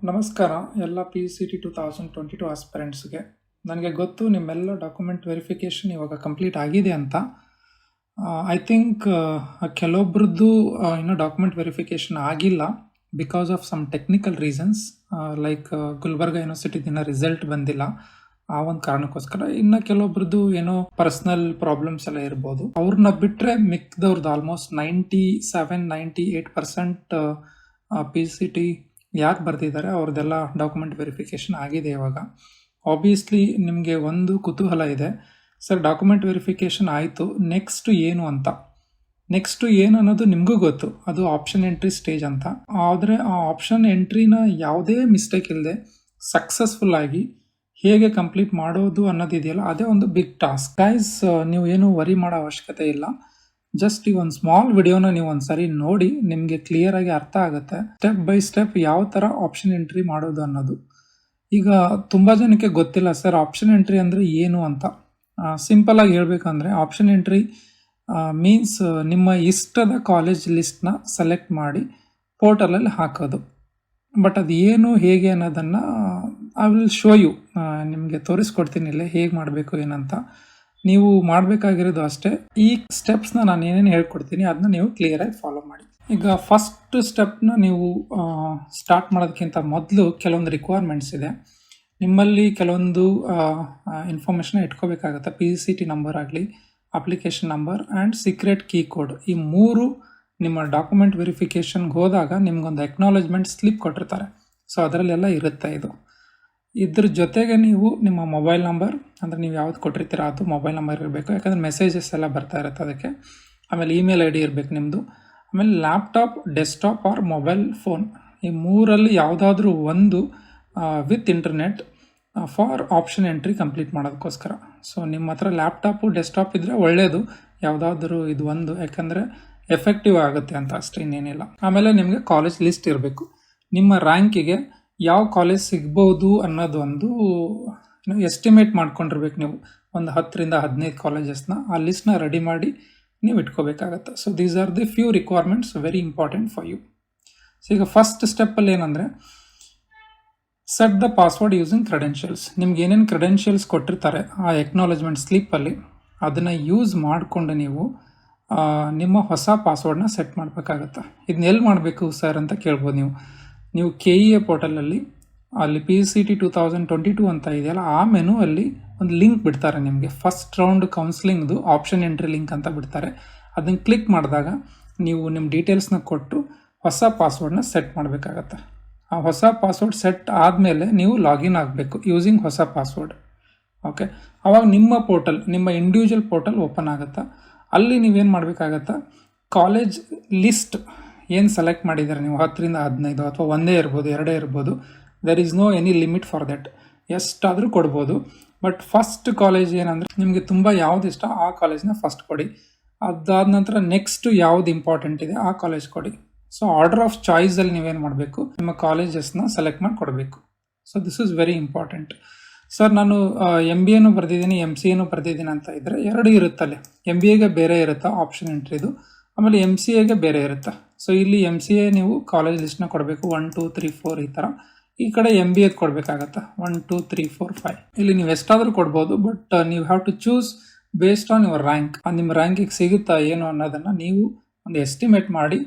ನಮಸ್ಕಾರ ಎಲ್ಲ PGCET 2022 ಆಸ್ಪಿರೆಂಟ್ಸ್ಗೆ. ನನಗೆ ಗೊತ್ತು ನಿಮ್ಮೆಲ್ಲ ಡಾಕ್ಯುಮೆಂಟ್ ವೆರಿಫಿಕೇಷನ್ ಇವಾಗ ಕಂಪ್ಲೀಟ್ ಆಗಿದೆ ಅಂತ. ಐ ಥಿಂಕ್ ಕೆಲವೊಬ್ರದ್ದು ಇನ್ನೂ ಡಾಕ್ಯುಮೆಂಟ್ ವೆರಿಫಿಕೇಷನ್ ಆಗಿಲ್ಲ because of some technical reasons, like Gulbarga ಯೂನಿವರ್ಸಿಟಿದಿನ ರಿಸಲ್ಟ್ ಬಂದಿಲ್ಲ, ಆ ಒಂದು ಕಾರಣಕ್ಕೋಸ್ಕರ. ಇನ್ನು ಕೆಲವೊಬ್ರದ್ದು ಏನೋ ಪರ್ಸ್ನಲ್ ಪ್ರಾಬ್ಲಮ್ಸ್ ಎಲ್ಲ ಇರ್ಬೋದು. ಅವ್ರನ್ನ ಬಿಟ್ಟರೆ ಮಿಕ್ದವ್ರದ್ದು ಆಲ್ಮೋಸ್ಟ್ 97-98% PGCET ಯಾರು ಬರ್ತಿದ್ದಾರೆ ಅವ್ರದ್ದೆಲ್ಲ ಡಾಕ್ಯುಮೆಂಟ್ ವೆರಿಫಿಕೇಷನ್ ಆಗಿದೆ ಇವಾಗ. ಆಬ್ವಿಯಸ್ಲಿ ನಿಮಗೆ ಒಂದು ಕುತೂಹಲ ಇದೆ, ಸರ್ ಡಾಕ್ಯುಮೆಂಟ್ ವೆರಿಫಿಕೇಷನ್ ಆಯಿತು, ನೆಕ್ಸ್ಟ್ ಏನು ಅಂತ. ನೆಕ್ಸ್ಟು ಏನು ಅನ್ನೋದು ನಿಮಗೂ ಗೊತ್ತು, ಅದು ಆಪ್ಷನ್ ಎಂಟ್ರಿ ಸ್ಟೇಜ್ ಅಂತ. ಆದರೆ ಆ ಆಪ್ಷನ್ ಎಂಟ್ರಿನ ಯಾವುದೇ ಮಿಸ್ಟೇಕ್ ಇಲ್ಲದೆ ಸಕ್ಸಸ್ಫುಲ್ ಆಗಿ ಹೇಗೆ ಕಂಪ್ಲೀಟ್ ಮಾಡೋದು ಅನ್ನೋದಿದೆಯಲ್ಲ, ಅದೇ ಒಂದು ಬಿಗ್ ಟಾಸ್ಕ್. ಗೈಸ್, ನೀವು ಏನು ವರಿ ಮಾಡೋ ಅವಶ್ಯಕತೆ ಇಲ್ಲ. ಜಸ್ಟ್ ಈ ಒಂದು ಸ್ಮಾಲ್ ವಿಡಿಯೋನ ನೀವು ಒಂದ್ಸರಿ ನೋಡಿ, ನಿಮಗೆ ಕ್ಲಿಯರ್ ಆಗಿ ಅರ್ಥ ಆಗುತ್ತೆ ಸ್ಟೆಪ್ ಬೈ ಸ್ಟೆಪ್ ಯಾವ ಥರ ಆಪ್ಷನ್ ಎಂಟ್ರಿ ಮಾಡೋದು ಅನ್ನೋದು. ಈಗ ತುಂಬ ಜನಕ್ಕೆ ಗೊತ್ತಿಲ್ಲ ಸರ್ ಆಪ್ಷನ್ ಎಂಟ್ರಿ ಅಂದರೆ ಏನು ಅಂತ. ಸಿಂಪಲ್ ಆಗಿ ಹೇಳ್ಬೇಕಂದ್ರೆ ಆಪ್ಷನ್ ಎಂಟ್ರಿ ಮೀನ್ಸ್ ನಿಮ್ಮ ಇಷ್ಟದ ಕಾಲೇಜ್ ಲಿಸ್ಟ್ನ ಸೆಲೆಕ್ಟ್ ಮಾಡಿ ಪೋರ್ಟಲಲ್ಲಿ ಹಾಕೋದು. ಬಟ್ ಅದು ಏನು ಹೇಗೆ ಅನ್ನೋದನ್ನು ಐ ವಿಲ್ ಶೋ ಯು, ನಿಮಗೆ ತೋರಿಸ್ಕೊಡ್ತೀನಿ ಇಲ್ಲೇ ಹೇಗೆ ಮಾಡಬೇಕು ಏನಂತ. ನೀವು ಮಾಡಬೇಕಾಗಿರೋದು ಅಷ್ಟೇ, ಈ ಸ್ಟೆಪ್ಸ್ನ ನಾನು ಏನೇನು ಹೇಳ್ಕೊಡ್ತೀನಿ ಅದನ್ನ ನೀವು ಕ್ಲಿಯರಾಗಿ ಫಾಲೋ ಮಾಡಿ. ಈಗ ಫಸ್ಟ್ ಸ್ಟೆಪ್ನ ನೀವು ಸ್ಟಾರ್ಟ್ ಮಾಡೋದಕ್ಕಿಂತ ಮೊದಲು ಕೆಲವೊಂದು ರಿಕ್ವೈರ್ಮೆಂಟ್ಸ್ ಇದೆ. ನಿಮ್ಮಲ್ಲಿ ಕೆಲವೊಂದು ಇನ್ಫಾರ್ಮೇಷನ್ ಇಟ್ಕೋಬೇಕಾಗತ್ತೆ. PGCET ನಂಬರ್ ಆಗಲಿ, application number and secret key code. ಈ ಮೂರು ನಿಮ್ಮ ಡಾಕ್ಯುಮೆಂಟ್ ವೆರಿಫಿಕೇಷನ್ಗೆ ಹೋದಾಗ ನಿಮ್ಗೊಂದು ಎಕ್ನಾಲಜ್ಮೆಂಟ್ ಸ್ಲಿಪ್ ಕೊಟ್ಟಿರ್ತಾರೆ. ಸೊ ಅದರಲ್ಲೆಲ್ಲ ಇರುತ್ತೆ ಇದು. ಇದ್ರ ಜೊತೆಗೆ ನೀವು ನಿಮ್ಮ ಮೊಬೈಲ್ ನಂಬರ್, ಅಂದರೆ ನೀವು ಯಾವ್ದು ಕೊಟ್ಟಿರ್ತೀರ ಅದು ಮೊಬೈಲ್ ನಂಬರ್ ಇರಬೇಕು, ಯಾಕಂದರೆ ಮೆಸೇಜಸ್ ಎಲ್ಲ ಬರ್ತಾ ಇರುತ್ತೆ ಅದಕ್ಕೆ. ಆಮೇಲೆ ಇಮೇಲ್ ID ಇರಬೇಕು ನಿಮ್ಮದು. ಆಮೇಲೆ laptop, desktop or mobile phone, ಈ ಮೂರಲ್ಲಿ ಯಾವುದಾದ್ರೂ ಒಂದು with internet for option entry complete ಮಾಡೋದಕ್ಕೋಸ್ಕರ. ಸೊ ನಿಮ್ಮ ಹತ್ರ ಲ್ಯಾಪ್ಟಾಪು, ಡೆಸ್ಕ್ಟಾಪ್ ಇದ್ದರೆ ಒಳ್ಳೆಯದು, ಯಾವುದಾದ್ರೂ ಇದು ಒಂದು, ಯಾಕಂದರೆ ಎಫೆಕ್ಟಿವ್ ಆಗುತ್ತೆ ಅಂತ, ಅಷ್ಟೇ ಇನ್ನೇನಿಲ್ಲ. ಆಮೇಲೆ ನಿಮಗೆ ಕಾಲೇಜ್ ಲಿಸ್ಟ್ ಇರಬೇಕು. ನಿಮ್ಮ ರ್ಯಾಂಕಿಗೆ ಯಾವ ಕಾಲೇಜ್ ಸಿಗ್ಬೋದು ಅನ್ನೋದೊಂದು ಎಸ್ಟಿಮೇಟ್ ಮಾಡ್ಕೊಂಡಿರ್ಬೇಕು ನೀವು. ಒಂದು 10-15 ಕಾಲೇಜಸ್ನ ಆ ಲಿಸ್ಟ್ನ ರೆಡಿ ಮಾಡಿ ನೀವು ಇಟ್ಕೋಬೇಕಾಗತ್ತೆ. So these are the few requirements very important for you. So ಈಗ ಫಸ್ಟ್ ಸ್ಟೆಪ್ಪಲ್ಲಿ ಏನಂದರೆ set the password using credentials. ನಿಮ್ಗೆ ಏನೇನು ಕ್ರೆಡೆನ್ಷಿಯಲ್ಸ್ ಕೊಟ್ಟಿರ್ತಾರೆ ಆ ಎಕ್ನಾಲಜ್ಮೆಂಟ್ ಸ್ಲಿಪ್ಪಲ್ಲಿ, ಅದನ್ನು ಯೂಸ್ ಮಾಡಿಕೊಂಡು ನೀವು ನಿಮ್ಮ ಹೊಸ ಪಾಸ್ವರ್ಡ್ನ ಸೆಟ್ ಮಾಡಬೇಕಾಗತ್ತೆ. ಇದನ್ನ ಎಲ್ಲಿ ಮಾಡಬೇಕು ಸರ್ ಅಂತ ಕೇಳ್ಬೋದು ನೀವು KEA ಪೋರ್ಟಲಲ್ಲಿ ಅಲ್ಲಿ PGCET 2022 ಅಂತ ಇದೆಯಲ್ಲ, ಆ ಮೆನು ಅಲ್ಲಿ ಒಂದು ಲಿಂಕ್ ಬಿಡ್ತಾರೆ ನಿಮಗೆ. ಫಸ್ಟ್ ರೌಂಡ್ ಕೌನ್ಸಿಲಿಂಗ್ದು ಆಪ್ಷನ್ ಎಂಟ್ರಿ ಲಿಂಕ್ ಅಂತ ಬಿಡ್ತಾರೆ. ಅದನ್ನು ಕ್ಲಿಕ್ ಮಾಡಿದಾಗ ನೀವು ನಿಮ್ಮ ಡೀಟೇಲ್ಸ್ನ ಕೊಟ್ಟು ಹೊಸ ಪಾಸ್ವರ್ಡ್ನ ಸೆಟ್ ಮಾಡಬೇಕಾಗತ್ತೆ. ಆ ಹೊಸ ಪಾಸ್ವರ್ಡ್ ಸೆಟ್ ಆದಮೇಲೆ ನೀವು ಲಾಗಿನ್ ಆಗಬೇಕು ಯೂಸಿಂಗ್ ಹೊಸ ಪಾಸ್ವರ್ಡ್. ಓಕೆ, ಆವಾಗ ನಿಮ್ಮ ಪೋರ್ಟಲ್, ನಿಮ್ಮ ಇಂಡಿವಿಜುವಲ್ ಪೋರ್ಟಲ್ ಓಪನ್ ಆಗುತ್ತೆ. ಅಲ್ಲಿ ನೀವೇನು ಮಾಡಬೇಕಾಗತ್ತೆ, ಕಾಲೇಜ್ ಲಿಸ್ಟ್ ಏನು ಸೆಲೆಕ್ಟ್ ಮಾಡಿದ್ದಾರೆ ನೀವು 10-15 ಅಥವಾ ಒಂದೇ ಇರ್ಬೋದು, ಎರಡೇ ಇರ್ಬೋದು, there is no any limit for that, ಎಷ್ಟಾದರೂ ಕೊಡ್ಬೋದು. ಬಟ್ ಫಸ್ಟ್ ಕಾಲೇಜ್ ಏನಂದರೆ ನಿಮಗೆ ತುಂಬ ಯಾವ್ದು ಇಷ್ಟ ಆ ಕಾಲೇಜ್ನ ಫಸ್ಟ್ ಕೊಡಿ. ಅದಾದ ನಂತರ ನೆಕ್ಸ್ಟ್ ಯಾವ್ದು ಇಂಪಾರ್ಟೆಂಟ್ ಇದೆ ಆ ಕಾಲೇಜ್ ಕೊಡಿ. ಸೊ ಆರ್ಡರ್ ಆಫ್ ಚಾಯ್ಸಲ್ಲಿ ನೀವೇನು ಮಾಡಬೇಕು, ನಿಮ್ಮ ಕಾಲೇಜಸ್ನ ಸೆಲೆಕ್ಟ್ ಮಾಡಿ ಕೊಡಬೇಕು. So this is very important. Sir ನಾನು MBAನೂ ಬರೆದಿದ್ದೀನಿ, MCAನೂ ಬರೆದಿದ್ದೀನಿ ಅಂತ ಇದ್ದರೆ ಎರಡು ಇರುತ್ತಲ್ಲಿ. MBAಗೆ ಬೇರೆ ಇರುತ್ತಾ ಆಪ್ಷನ್ ಎಂಟ್ರಿದು, ಆಮೇಲೆ MCAಗೆ ಬೇರೆ ಇರುತ್ತೆ. ಸೊ ಇಲ್ಲಿ MCA ನೀವು ಕಾಲೇಜ್ ಲಿಸ್ಟ್ನ ಕೊಡಬೇಕು 1, 2, 3, 4 ಈ ಥರ. ಈ ಕಡೆ MBA ಕೊಡಬೇಕಾಗತ್ತೆ 1, 2, 3, 4, 5. ಇಲ್ಲಿ ನೀವು ಎಷ್ಟಾದರೂ ಕೊಡ್ಬೋದು, ಬಟ್ ನೀವು have to choose based on your rank. ನಿಮ್ಮ ರ್ಯಾಂಕಿಗೆ ಸಿಗುತ್ತಾ ಏನು ಅನ್ನೋದನ್ನು ನೀವು ಒಂದು ಎಸ್ಟಿಮೇಟ್ ಮಾಡಿ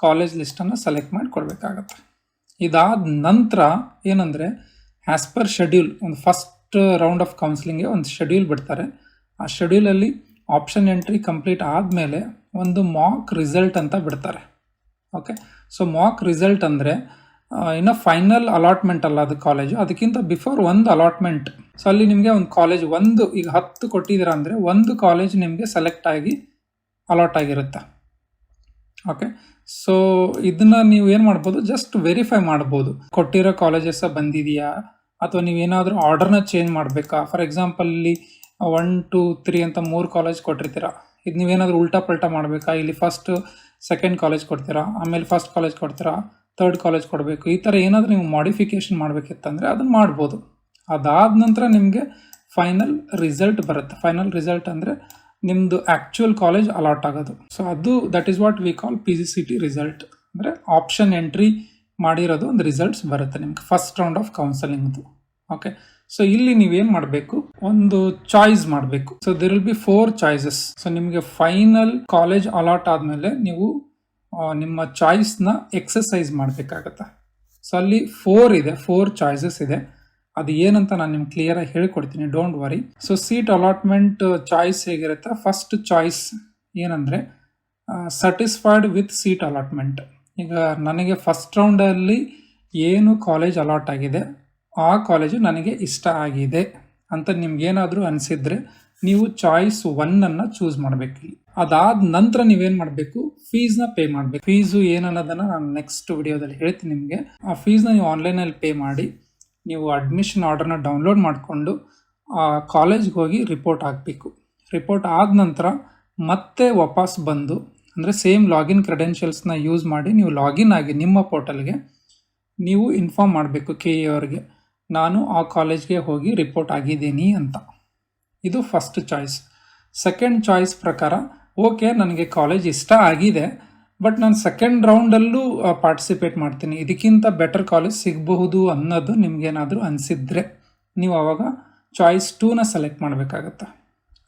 ಕಾಲೇಜ್ ಲಿಸ್ಟನ್ನು ಸೆಲೆಕ್ಟ್ ಮಾಡಿ ಕೊಡಬೇಕಾಗತ್ತೆ. ಇದಾದ ನಂತರ ಏನಂದರೆ ಆ್ಯಸ್ ಪರ್ ಶೆಡ್ಯೂಲ್, ಒಂದು ಫಸ್ಟ್ ರೌಂಡ್ ಆಫ್ ಕೌನ್ಸಿಲಿಂಗ್ಗೆ ಒಂದು ಶೆಡ್ಯೂಲ್ ಬಿಡ್ತಾರೆ. ಆ ಶೆಡ್ಯೂಲಲ್ಲಿ ಆಪ್ಷನ್ ಎಂಟ್ರಿ ಕಂಪ್ಲೀಟ್ ಆದಮೇಲೆ ಒಂದು ಮಾಕ್ ರಿಸಲ್ಟ್ ಅಂತ ಬಿಡ್ತಾರೆ. ಓಕೆ, ಸೊ ಮಾಕ್ ರಿಸಲ್ಟ್ ಅಂದರೆ ಇನ್ನು ಫೈನಲ್ ಅಲಾಟ್ಮೆಂಟ್ ಅಲ್ಲ ಅದು ಕಾಲೇಜು, ಅದಕ್ಕಿಂತ ಬಿಫೋರ್ ಒಂದು ಅಲಾಟ್ಮೆಂಟ್. ಸೊ ಅಲ್ಲಿ ನಿಮಗೆ ಒಂದು ಕಾಲೇಜ್ ಈಗ 10 ಕೊಟ್ಟಿದ್ದೀರಾ ಅಂದರೆ ಒಂದು ಕಾಲೇಜ್ ನಿಮಗೆ ಸೆಲೆಕ್ಟ್ ಆಗಿ ಅಲಾಟ್ ಆಗಿರುತ್ತೆ. ಓಕೆ, ಸೊ ಇದನ್ನು ನೀವು ಏನು ಮಾಡ್ಬೋದು, ಜಸ್ಟ್ ವೆರಿಫೈ ಮಾಡ್ಬೋದು ಕೊಟ್ಟಿರೋ ಕಾಲೇಜಸ್ ಬಂದಿದೆಯಾ, ಅಥವಾ ನೀವೇನಾದರೂ ಆರ್ಡರ್ನ ಚೇಂಜ್ ಮಾಡಬೇಕಾ. ಫಾರ್ ಎಕ್ಸಾಂಪಲ್ ಇಲ್ಲಿ 1, 2, 3 ಅಂತ 3 ಕಾಲೇಜ್ ಕೊಟ್ಟಿರ್ತೀರಾ, ಇದು ನೀವೇನಾದರೂ ಉಲ್ಟಾ ಪಲ್ಟಾ ಮಾಡಬೇಕಾ, ಇಲ್ಲಿ ಫಸ್ಟ್ ಸೆಕೆಂಡ್ ಕಾಲೇಜ್ ಕೊಡ್ತೀರಾ, ಆಮೇಲೆ ಫಸ್ಟ್ ಕಾಲೇಜ್ ಕೊಡ್ತೀರಾ, ಥರ್ಡ್ ಕಾಲೇಜ್ ಕೊಡಬೇಕು, ಈ ಥರ ಏನಾದರೂ ನೀವು ಮಾಡಿಫಿಕೇಷನ್ ಮಾಡಬೇಕಿತ್ತಂದರೆ ಅದನ್ನು ಮಾಡ್ಬೋದು. ಅದಾದ ನಂತರ ನಿಮಗೆ ಫೈನಲ್ ರಿಸಲ್ಟ್ ಬರುತ್ತೆ. ಫೈನಲ್ ರಿಸಲ್ಟ್ ಅಂದರೆ ನಿಮ್ಮದು ಆ್ಯಕ್ಚುಯಲ್ ಕಾಲೇಜ್ ಅಲಾಟ್ ಆಗೋದು. ಸೊ ಅದು that is what we call PGCET result. ಅಂದರೆ ಆಪ್ಷನ್ ಎಂಟ್ರಿ ಮಾಡಿರೋದು ಒಂದು ರಿಸಲ್ಟ್ಸ್ ಬರುತ್ತೆ ನಿಮ್ಗೆ ಫಸ್ಟ್ ರೌಂಡ್ ಆಫ್ ಕೌನ್ಸಲಿಂಗ್ದು. ಓಕೆ, ಸೊ ಇಲ್ಲಿ ನೀವೇನು ಮಾಡಬೇಕು, ಒಂದು ಚಾಯ್ಸ್ ಮಾಡಬೇಕು. So there will be 4 choices. So ನಿಮಗೆ ಫೈನಲ್ ಕಾಲೇಜ್ ಅಲಾಟ್ ಆದಮೇಲೆ ನೀವು ನಿಮ್ಮ ಚಾಯ್ಸ್ನ ಎಕ್ಸಸೈಸ್ ಮಾಡಬೇಕಾಗತ್ತೆ. ಸೊ ಅಲ್ಲಿ 4 ಚಾಯ್ಸಸ್ ಇದೆ. ಅದು ಏನಂತ ನಾನು ನಿಮ್ಗೆ ಕ್ಲಿಯರ್ ಆಗಿ ಹೇಳ್ಕೊಡ್ತೀನಿ, don't worry. So seat allotment choice ಹೇಗಿರುತ್ತೆ, ಫಸ್ಟ್ ಚಾಯ್ಸ್ ಏನಂದರೆ ಸ್ಯಾಟಿಸ್ಫೈಡ್ ವಿತ್ ಸೀಟ್ ಅಲಾಟ್ಮೆಂಟ್. ಈಗ ನನಗೆ ಫಸ್ಟ್ ರೌಂಡಲ್ಲಿ ಏನು ಕಾಲೇಜ್ ಅಲಾಟ್ ಆಗಿದೆ ಆ ಕಾಲೇಜು ನನಗೆ ಇಷ್ಟ ಆಗಿದೆ ಅಂತ ನಿಮ್ಗೇನಾದರೂ ಅನಿಸಿದ್ರೆ ನೀವು ಚಾಯ್ಸ್ 1 ಚೂಸ್ ಮಾಡಬೇಕು. ಅದಾದ ನಂತರ ನೀವೇನು ಮಾಡಬೇಕು, ಫೀಸ್ನ ಪೇ ಮಾಡಬೇಕು. ಫೀಸು ಏನನ್ನೋದನ್ನು ನಾನು ನೆಕ್ಸ್ಟ್ ವಿಡಿಯೋದಲ್ಲಿ ಹೇಳ್ತೀನಿ ನಿಮಗೆ. ಆ ಫೀಸ್ನ ನೀವು ಆನ್ಲೈನಲ್ಲಿ ಪೇ ಮಾಡಿ ನೀವು ಅಡ್ಮಿಷನ್ ಆರ್ಡರ್ನ ಡೌನ್ಲೋಡ್ ಮಾಡಿಕೊಂಡು ಆ ಕಾಲೇಜ್ಗೆ ಹೋಗಿ ರಿಪೋರ್ಟ್ ಆಗಬೇಕು. ರಿಪೋರ್ಟ್ ಆದ ನಂತರ ಮತ್ತೆ ವಾಪಸ್ ಬಂದು, ಅಂದರೆ ಸೇಮ್ ಲಾಗಿನ್ ಕ್ರೆಡೆನ್ಷಿಯಲ್ಸ್ನ ಯೂಸ್ ಮಾಡಿ ನೀವು ಲಾಗಿನ್ ಆಗಿ ನಿಮ್ಮ ಪೋರ್ಟಲ್ಗೆ ನೀವು ಇನ್ಫಾರ್ಮ್ ಮಾಡಬೇಕು KE ಅವ್ರಿಗೆ, ನಾನು ಆ ಕಾಲೇಜ್ಗೆ ಹೋಗಿ ರಿಪೋರ್ಟ್ ಆಗಿದ್ದೀನಿ ಅಂತ. ಇದು ಫಸ್ಟ್ ಚಾಯ್ಸ್. ಸೆಕೆಂಡ್ ಚಾಯ್ಸ್ ಪ್ರಕಾರ, ಓಕೆ ನನಗೆ ಕಾಲೇಜ್ ಇಷ್ಟ ಆಗಿದೆ, ಬಟ್ ನಾನು ಸೆಕೆಂಡ್ ರೌಂಡಲ್ಲೂ ಪಾರ್ಟಿಸಿಪೇಟ್ ಮಾಡ್ತೀನಿ, ಇದಕ್ಕಿಂತ ಬೆಟರ್ ಕಾಲೇಜ್ ಸಿಗಬಹುದು ಅನ್ನೋದು ನಿಮ್ಗೇನಾದರೂ ಅನಿಸಿದ್ರೆ ನೀವು ಆವಾಗ ಚಾಯ್ಸ್ 2ನ ಸೆಲೆಕ್ಟ್ ಮಾಡಬೇಕಾಗತ್ತೆ.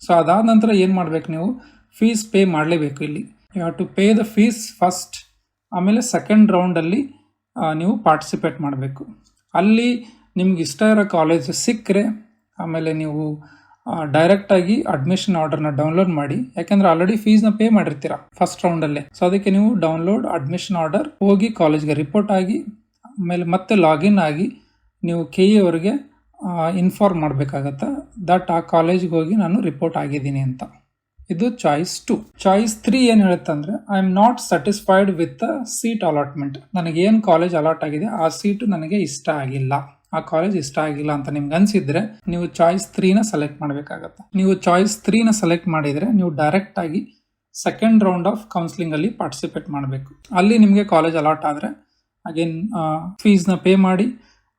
ಸೊ ಅದಾದ ನಂತರ ಏನು ಮಾಡಬೇಕು, ನೀವು ಫೀಸ್ ಪೇ ಮಾಡಲೇಬೇಕು. ಇಲ್ಲಿ you have to pay the fees first, ಆಮೇಲೆ ಸೆಕೆಂಡ್ ರೌಂಡಲ್ಲಿ ನೀವು ಪಾರ್ಟಿಸಿಪೇಟ್ ಮಾಡಬೇಕು. ಅಲ್ಲಿ ನಿಮ್ಗೆ ಇಷ್ಟ ಇರೋ ಕಾಲೇಜ್ ಸಿಕ್ಕರೆ ಆಮೇಲೆ ನೀವು ಡೈರೆಕ್ಟಾಗಿ ಅಡ್ಮಿಷನ್ ಆರ್ಡರ್ನ ಡೌನ್ಲೋಡ್ ಮಾಡಿ, ಯಾಕೆಂದರೆ ಆಲ್ರೆಡಿ ಫೀಸ್ನ ಪೇ ಮಾಡಿರ್ತೀರ ಫಸ್ಟ್ ರೌಂಡಲ್ಲೇ. ಸೊ ಅದಕ್ಕೆ ನೀವು ಡೌನ್ಲೋಡ್ ಅಡ್ಮಿಷನ್ ಆರ್ಡರ್, ಹೋಗಿ ಕಾಲೇಜ್ಗೆ ರಿಪೋರ್ಟ್ ಆಗಿ ಆಮೇಲೆ ಮತ್ತೆ ಲಾಗಿನ್ ಆಗಿ ನೀವು KE ಅವರಿಗೆ ಇನ್ಫಾರ್ಮ್ ಮಾಡಬೇಕಾಗತ್ತೆ ದಟ್ ಆ ಕಾಲೇಜ್ಗೆ ಹೋಗಿ ನಾನು ರಿಪೋರ್ಟ್ ಆಗಿದ್ದೀನಿ ಅಂತ. ಇದು ಚಾಯ್ಸ್ 2. ಚಾಯ್ಸ್ 3 ಏನು ಹೇಳುತ್ತೆ ಅಂದರೆ, I am not satisfied with the seat allotment. ನನಗೇನು ಕಾಲೇಜ್ ಅಲಾಟ್ ಆಗಿದೆ ಆ ಸೀಟು ನನಗೆ ಇಷ್ಟ ಆಗಿಲ್ಲ, ಆ ಕಾಲೇಜ್ ಇಷ್ಟ ಆಗಿಲ್ಲ ಅಂತ ನಿಮ್ಗೆ ಅನಿಸಿದ್ರೆ ನೀವು ಚಾಯ್ಸ್ 3ನ ಸೆಲೆಕ್ಟ್ ಮಾಡಬೇಕಾಗತ್ತೆ. ನೀವು ಚಾಯ್ಸ್ 3ನ ಸೆಲೆಕ್ಟ್ ಮಾಡಿದರೆ ನೀವು ಡೈರೆಕ್ಟ್ ಆಗಿ ಸೆಕೆಂಡ್ ರೌಂಡ್ ಆಫ್ ಕೌನ್ಸಿಲಿಂಗಲ್ಲಿ ಪಾರ್ಟಿಸಿಪೇಟ್ ಮಾಡಬೇಕು. ಅಲ್ಲಿ ನಿಮಗೆ ಕಾಲೇಜ್ ಅಲಾಟ್ ಆದರೆ ಅಗೇನ್ ಫೀಸ್ನ ಪೇ ಮಾಡಿ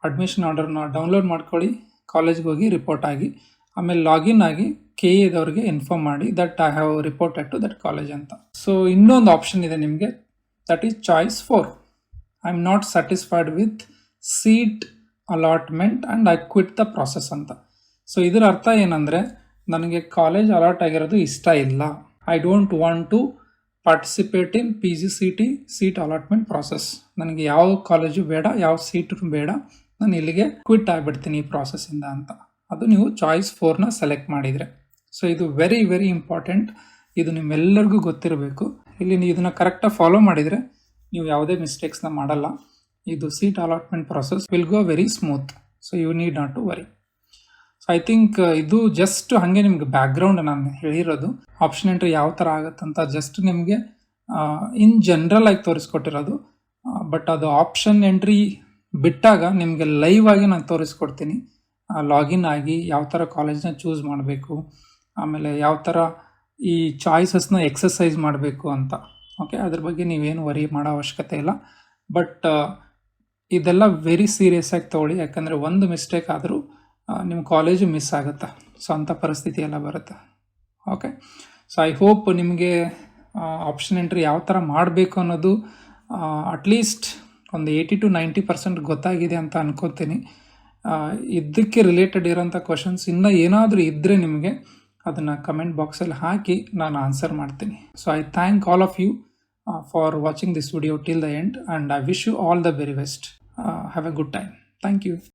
ಅಡ್ಮಿಷನ್ ಆರ್ಡರ್ನ ಡೌನ್ಲೋಡ್ ಮಾಡ್ಕೊಳ್ಳಿ, ಕಾಲೇಜ್ಗೆ ಹೋಗಿ ರಿಪೋರ್ಟ್ ಆಗಿ ಆಮೇಲೆ ಲಾಗಿನ್ ಆಗಿ KEದವ್ರಿಗೆ ಇನ್ಫಾರ್ಮ್ ಮಾಡಿ that I have reported to that college ಅಂತ. ಸೊ ಇನ್ನೊಂದು ಆಪ್ಷನ್ ಇದೆ ನಿಮಗೆ, that is choice 4. I am not satisfied with seat allotment and I quit the process ಅಂತ. ಸೊ ಇದರ ಅರ್ಥ ಏನಂದರೆ, ನನಗೆ ಕಾಲೇಜ್ ಅಲಾಟ್ ಆಗಿರೋದು ಇಷ್ಟ ಇಲ್ಲ, I don't want to participate in PGCET seat allotment process. ನನಗೆ ಯಾವ ಕಾಲೇಜು ಬೇಡ, ಯಾವ ಸೀಟು ಬೇಡ, ನಾನು ಇಲ್ಲಿಗೆ ಕ್ವಿಟ್ ಆಗಿಬಿಡ್ತೀನಿ ಈ ಪ್ರಾಸೆಸ್ಸಿಂದ ಅಂತ. ಅದು ನೀವು ಚಾಯ್ಸ್ 4ನ ಸೆಲೆಕ್ಟ್ ಮಾಡಿದರೆ. ಸೊ ಇದು ವೆರಿ ವೆರಿ ಇಂಪಾರ್ಟೆಂಟ್, ಇದು ನಿಮ್ಮೆಲ್ಲರಿಗೂ ಗೊತ್ತಿರಬೇಕು. ಇಲ್ಲಿ ನೀವು ಇದನ್ನು ಕರೆಕ್ಟಾಗಿ ಫಾಲೋ ಮಾಡಿದರೆ ನೀವು ಯಾವುದೇ ಮಿಸ್ಟೇಕ್ಸ್ನ ಮಾಡಲ್ಲ. ಇದು seat allotment process will go very smooth. So you need not to worry. So I think ಇದು ಜಸ್ಟ್ ಹಾಗೆ ನಿಮ್ಗೆ ಬ್ಯಾಕ್ಗ್ರೌಂಡ್ ನಾನು ಹೇಳಿರೋದು, ಆಪ್ಷನ್ ಎಂಟ್ರಿ ಯಾವ ಥರ ಆಗುತ್ತಂತ ಜಸ್ಟ್ ನಿಮಗೆ ಇನ್ ಜನರಲ್ ಆಗಿ ತೋರಿಸ್ಕೊಟ್ಟಿರೋದು. ಬಟ್ ಅದು ಆಪ್ಷನ್ ಎಂಟ್ರಿ ಬಿಟ್ಟಾಗ ನಿಮಗೆ ಲೈವ್ ಆಗಿ ನಾನು ತೋರಿಸ್ಕೊಡ್ತೀನಿ, ಲಾಗಿನ್ ಆಗಿ ಯಾವ ಥರ ಕಾಲೇಜ್ನ ಚೂಸ್ ಮಾಡಬೇಕು, ಆಮೇಲೆ ಯಾವ ಥರ ಈ ಚಾಯ್ಸಸ್ನ ಎಕ್ಸಸೈಸ್ ಮಾಡಬೇಕು ಅಂತ. ಓಕೆ, ಅದ್ರ ಬಗ್ಗೆ ನೀವೇನು ವರಿ ಮಾಡೋ ಅವಶ್ಯಕತೆ ಇಲ್ಲ. ಬಟ್ ಇದೆಲ್ಲ ವೆರಿ ಸೀರಿಯಸ್ ಆಗಿ ತೊಗೊಳ್ಳಿ, ಯಾಕಂದರೆ ಒಂದು ಮಿಸ್ಟೇಕ್ ಆದರೂ ನಿಮ್ಮ ಕಾಲೇಜು ಮಿಸ್ ಆಗುತ್ತೆ. ಸೊ ಅಂಥ ಪರಿಸ್ಥಿತಿ ಎಲ್ಲ ಬರುತ್ತೆ. ಓಕೆ, ಸೊ ಐ ಹೋಪ್ ನಿಮಗೆ ಆಪ್ಷನ್ ಎಂಟ್ರಿ ಯಾವ ಥರ ಮಾಡಬೇಕು ಅನ್ನೋದು ಅಟ್ಲೀಸ್ಟ್ ಒಂದು 80 to 90% ಗೊತ್ತಾಗಿದೆ ಅಂತ ಅನ್ಕೋತೀನಿ. ಇದಕ್ಕೆ ರಿಲೇಟೆಡ್ ಇರೋಂಥ ಕ್ವಶನ್ಸ್ ಇನ್ನೂ ಏನಾದರೂ ಇದ್ದರೆ ನಿಮಗೆ ಅದನ್ನು ಕಮೆಂಟ್ ಬಾಕ್ಸಲ್ಲಿ ಹಾಕಿ ನಾನು ಆನ್ಸರ್ ಮಾಡ್ತೀನಿ. So I thank all of you for watching this video till the end and I wish you all the very best. Have a good time. Thank you.